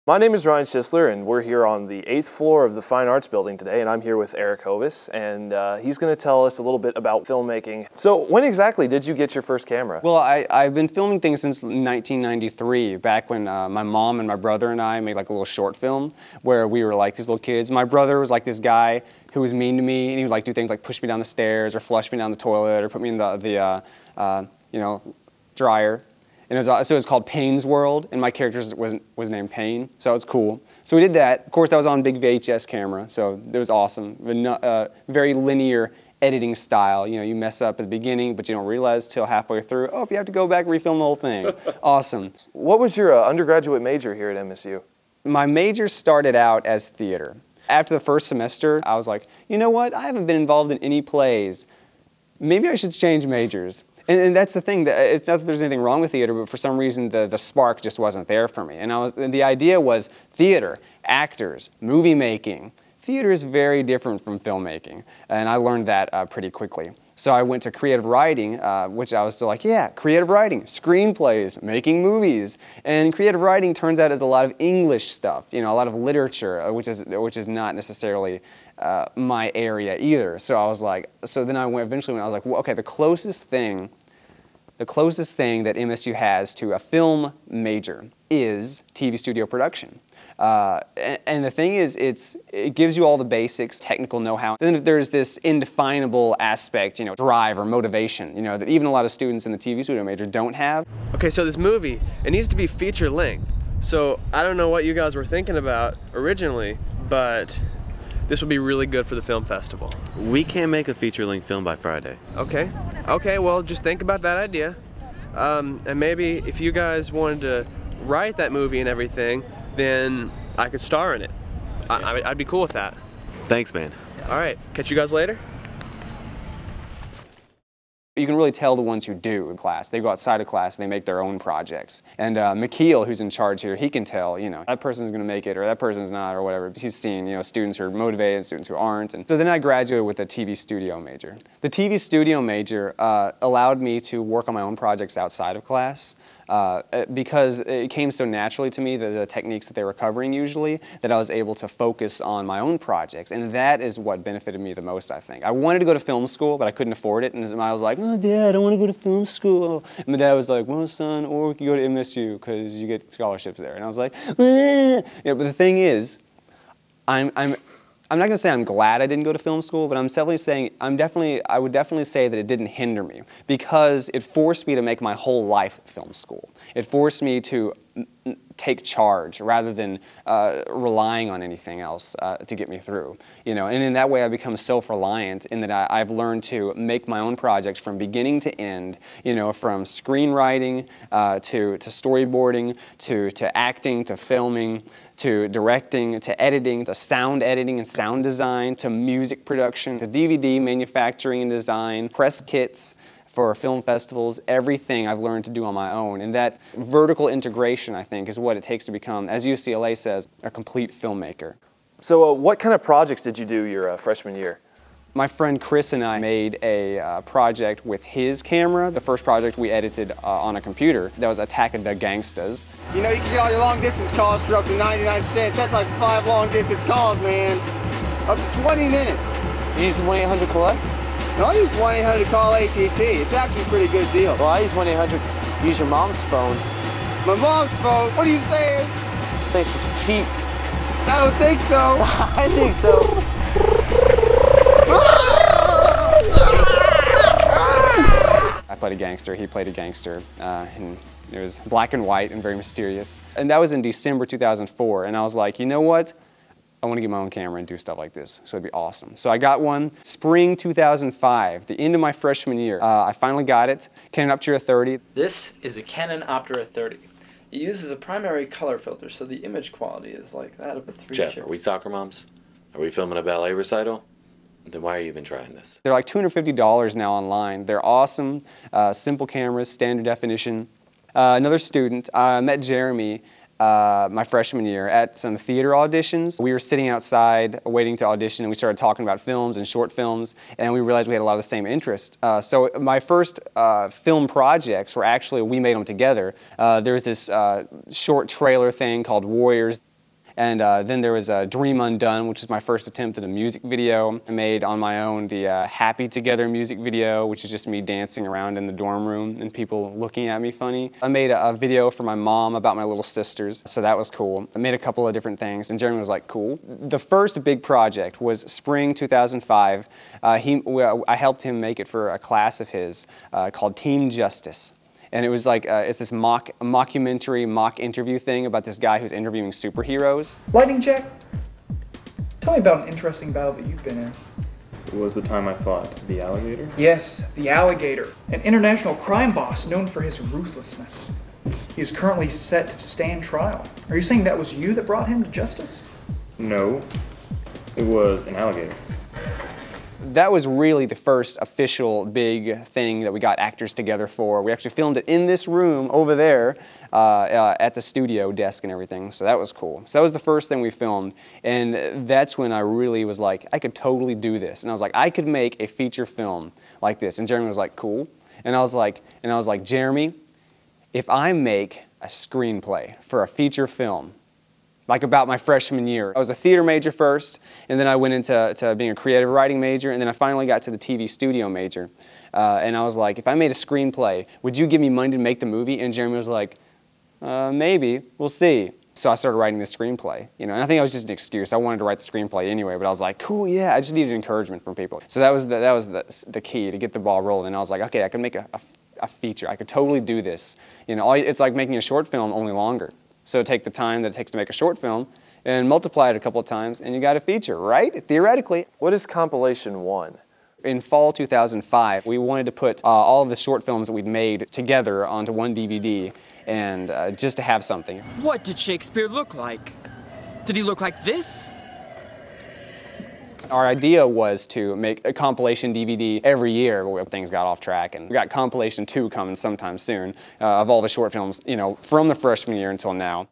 My name is Ryan Schisler, and we're here on the 8th floor of the Fine Arts Building today, and I'm here with Eric Hovis, and he's going to tell us a little bit about filmmaking. So when exactly did you get your first camera? Well, I've been filming things since 1993, back when my mom and my brother and I made like a little short film where we were like these little kids. My brother was like this guy who was mean to me, and he would like do things like push me down the stairs or flush me down the toilet or put me in the dryer. And so it was called Payne's World, and my character was named Payne, so it was cool. So we did that. Of course, that was on a big VHS camera, so it was awesome. Very linear editing style. You know, you mess up at the beginning, but you don't realize till halfway through, oh, you have to go back and refilm the whole thing. Awesome. What was your undergraduate major here at MSU? My major started out as theater. After the first semester, I was like, you know what? I haven't been involved in any plays. Maybe I should change majors. And that's the thing, it's not that there's anything wrong with theater, but for some reason the spark just wasn't there for me. And the idea was theater, actors, movie making. Theater is very different from filmmaking, and I learned that pretty quickly. So I went to creative writing, which I was still like, yeah, creative writing, screenplays, making movies. And creative writing turns out is a lot of English stuff, you know, a lot of literature, which is not necessarily my area either. So I was like, so then I eventually I was like, well, okay, the closest thing that MSU has to a film major is TV studio production. And the thing is, it gives you all the basics, technical know-how. Then there's this indefinable aspect, you know, drive or motivation, you know, that even a lot of students in the TV studio major don't have. Okay, so this movie, it needs to be feature length. So I don't know what you guys were thinking about originally, but this would be really good for the film festival. We can't make a feature-length film by Friday. Okay. Okay, well, just think about that idea. And maybe if you guys wanted to write that movie and everything, then I could star in it. I'd be cool with that. Thanks, man. All right, catch you guys later. You can really tell the ones who do in class. They go outside of class and they make their own projects. And McKeel, who's in charge here, he can tell, you know, that person's going to make it or that person's not or whatever. He's seen, you know, students who are motivated and students who aren't. And so then I graduated with a TV studio major. The TV studio major allowed me to work on my own projects outside of class. Because it came so naturally to me, the techniques that they were covering usually, that I was able to focus on my own projects. And that is what benefited me the most, I think. I wanted to go to film school, but I couldn't afford it. And I was like, oh, Dad, I want to go to film school. And my dad was like, well, son, or you can go to MSU because you get scholarships there. And I was like, eh. Yeah, but the thing is, I'm not going to say I'm glad I didn't go to film school, but I'm definitely saying I would definitely say that it didn't hinder me because it forced me to make my whole life film school. It forced me to take charge rather than relying on anything else to get me through. You know, and in that way I become self-reliant in that I've learned to make my own projects from beginning to end. You know, from screenwriting to storyboarding to acting to filming to directing, to editing, to sound editing and sound design, to music production, to DVD manufacturing and design, press kits for film festivals, everything I've learned to do on my own. And that vertical integration, I think, is what it takes to become, as UCLA says, a complete filmmaker. So what kind of projects did you do your freshman year? My friend Chris and I made a project with his camera. The first project we edited on a computer. That was Attack of the Gangstas. You know, you can get all your long distance calls for up to 99 cents. That's like 5 long distance calls, man. Up to 20 minutes. You use 1-800 collect? No, I use 1-800 to call AT&T. It's actually a pretty good deal. Well, I use 1-800 use your mom's phone. My mom's phone? What are you saying? Say she's cheap. I don't think so. I think so. I played a gangster, he played a gangster, and it was black and white and very mysterious. And that was in December 2004, and I was like, you know what? I want to get my own camera and do stuff like this, so it'd be awesome. So I got one, spring 2005, the end of my freshman year. I finally got it, Canon Optura 30. This is a Canon Optura 30. It uses a primary color filter, so the image quality is like that of a 3D Jeff, chip. are we soccer moms? Are we filming a ballet recital? Then why are you even trying this? They're like $250 now online. They're awesome, simple cameras, standard definition. Another student, I met Jeremy my freshman year at some theater auditions. We were sitting outside waiting to audition, and we started talking about films and short films, and we realized we had a lot of the same interests. So my first film projects were actually, we made them together. There was this short trailer thing called Warriors. And then there was Dream Undone, which is my first attempt at a music video. I made on my own the Happy Together music video, which is just me dancing around in the dorm room and people looking at me funny. I made a video for my mom about my little sisters, so that was cool. I made a couple of different things, and Jeremy was like, cool. The first big project was spring 2005. I helped him make it for a class of his called Team Justice. And it was like, it's this mockumentary, mock interview thing about this guy who's interviewing superheroes. Lightning Jack, tell me about an interesting battle that you've been in. It was the time I fought the alligator? Yes, the alligator, an international crime boss known for his ruthlessness. He is currently set to stand trial. Are you saying that was you that brought him to justice? No, it was an alligator. That was really the first official big thing that we got actors together for. We actually filmed it in this room over there at the studio desk and everything, so that was cool. So that was the first thing we filmed, and that's when I really was like, I could totally do this. And I was like, I could make a feature film like this. And Jeremy was like, cool. And I was like, Jeremy, if I make a screenplay for a feature film, like about my freshman year. I was a theater major first, and then I went into being a creative writing major, and then I finally got to the TV studio major. And I was like, if I made a screenplay, would you give me money to make the movie? And Jeremy was like, maybe, we'll see. So I started writing the screenplay, and I think it was just an excuse. I wanted to write the screenplay anyway, but I was like, cool, yeah, I just needed encouragement from people. So that was the key to get the ball rolling. And I was like, okay, I can make a feature. I could totally do this. It's like making a short film, only longer. So take the time that it takes to make a short film and multiply it a couple of times, and you got a feature, right? Theoretically. What is compilation 1? In fall 2005, we wanted to put all of the short films that we'd made together onto one DVD, and just to have something. What did Shakespeare look like? Did he look like this? Our idea was to make a compilation DVD every year, but things got off track, and we got compilation 2 coming sometime soon of all the short films, from the freshman year until now.